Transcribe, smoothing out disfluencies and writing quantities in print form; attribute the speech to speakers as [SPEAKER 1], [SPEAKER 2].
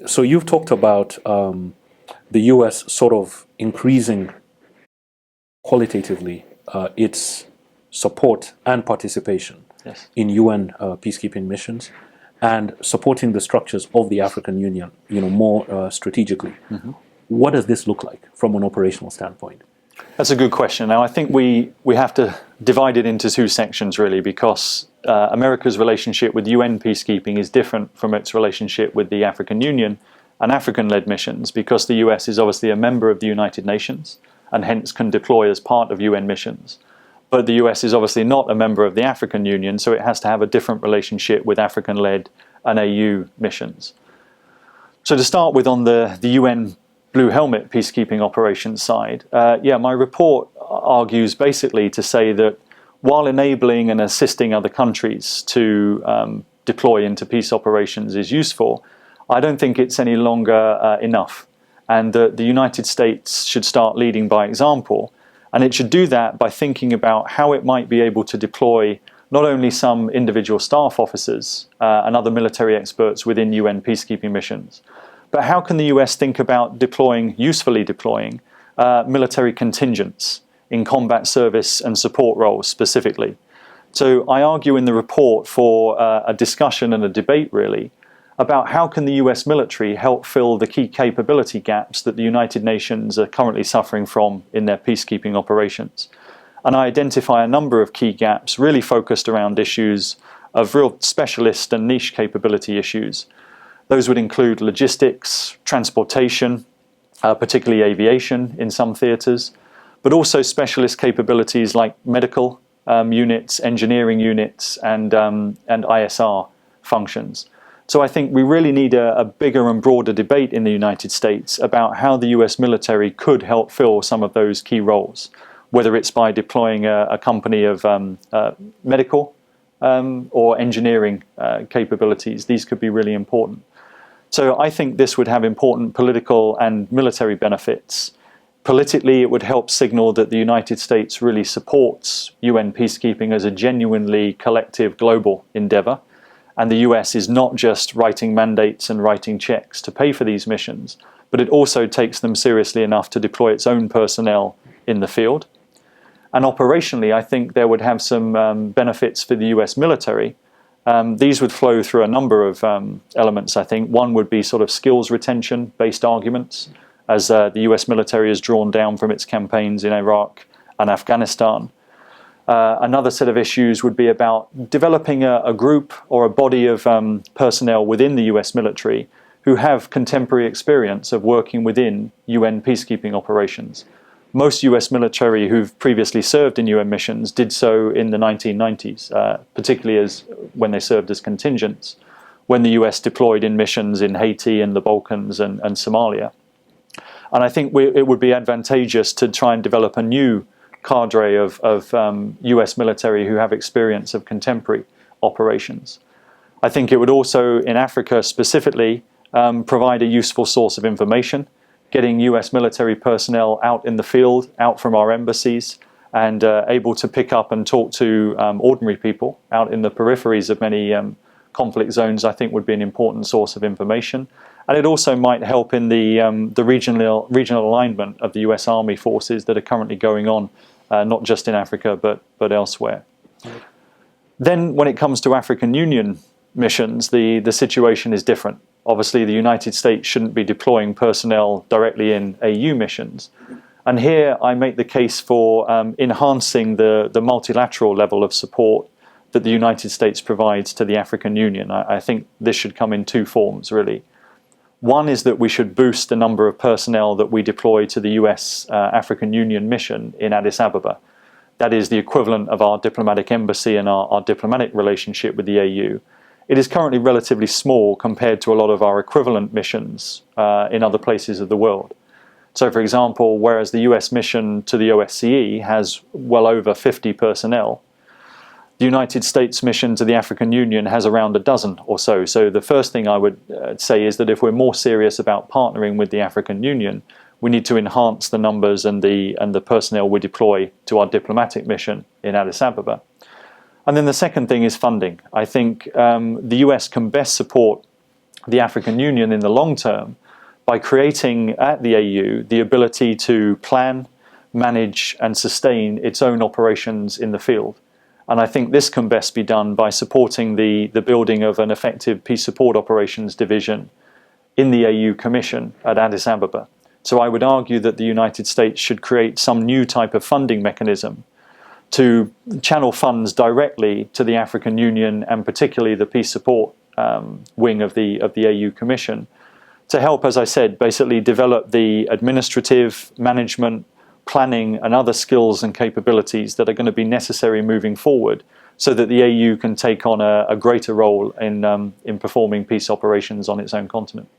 [SPEAKER 1] So you've talked about the U.S. sort of increasing qualitatively its support and participation in UN peacekeeping missions, and supporting the structures of the African Union, more strategically. What does this look like from an operational standpoint?
[SPEAKER 2] That's a good question. Now, I think we have to divide it into two sections, really, because America's relationship with UN peacekeeping is different from its relationship with the African Union and African-led missions, because the US is obviously a member of the United Nations and hence can deploy as part of UN missions. But the US is obviously not a member of the African Union, so it has to have a different relationship with African-led and AU missions. So to start with, on the UN Blue Helmet peacekeeping operations side, my report argues basically to say that while enabling and assisting other countries to deploy into peace operations is useful, I don't think it's any longer enough, and that the United States should start leading by example, and it should do that by thinking about how it might be able to deploy not only some individual staff officers and other military experts within UN peacekeeping missions, but how can the US think about usefully deploying military contingents in combat service and support roles specifically. So I argue in the report for a discussion and a debate, really, about how can the US military help fill the key capability gaps that the United Nations are currently suffering from in their peacekeeping operations. And I identify a number of key gaps really focused around issues of real specialist and niche capability issues. Those would include logistics, transportation, particularly aviation in some theatres, but also specialist capabilities like medical units, engineering units, and ISR functions. So I think we really need a bigger and broader debate in the United States about how the US military could help fill some of those key roles, whether it's by deploying a company of medical or engineering capabilities. These could be really important. So I think this would have important political and military benefits. Politically, it would help signal that the United States really supports UN peacekeeping as a genuinely collective global endeavor. And the US is not just writing mandates and writing checks to pay for these missions, but it also takes them seriously enough to deploy its own personnel in the field. And operationally, I think there would have some benefits for the US military. These would flow through a number of elements, I think. One would be sort of skills retention-based arguments, as the US military is drawn down from its campaigns in Iraq and Afghanistan. Another set of issues would be about developing a group or a body of personnel within the US military who have contemporary experience of working within UN peacekeeping operations. Most US military who've previously served in UN missions did so in the 1990s, particularly when they served as contingents, when the US deployed in missions in Haiti and the Balkans and Somalia. And I think it would be advantageous to try and develop a new cadre of US military who have experience of contemporary operations. I think it would also, in Africa specifically, provide a useful source of information, getting US military personnel out in the field, out from our embassies, and able to pick up and talk to ordinary people out in the peripheries of many conflict zones, I think would be an important source of information. And it also might help in the regional alignment of the US Army forces that are currently going on, not just in Africa, but elsewhere. Then when it comes to African Union missions, the situation is different. Obviously, the United States shouldn't be deploying personnel directly in AU missions. And here I make the case for enhancing the multilateral level of support that the United States provides to the African Union. I think this should come in two forms, really. One is that we should boost the number of personnel that we deploy to the US African Union mission in Addis Ababa. That is the equivalent of our diplomatic embassy and our diplomatic relationship with the AU. It is currently relatively small compared to a lot of our equivalent missions in other places of the world. So, for example, whereas the US mission to the OSCE has well over 50 personnel, the United States mission to the African Union has around a dozen or so. So the first thing I would say is that if we're more serious about partnering with the African Union, we need to enhance the numbers and the personnel we deploy to our diplomatic mission in Addis Ababa. And then the second thing is funding. I think the US can best support the African Union in the long term by creating at the AU the ability to plan, manage and sustain its own operations in the field. And I think this can best be done by supporting the building of an effective peace support operations division in the AU Commission at Addis Ababa. So I would argue that the United States should create some new type of funding mechanism to channel funds directly to the African Union and particularly the peace support wing of the AU Commission to help, as I said, basically develop the administrative, management, planning and other skills and capabilities that are going to be necessary moving forward so that the AU can take on a greater role in performing peace operations on its own continent.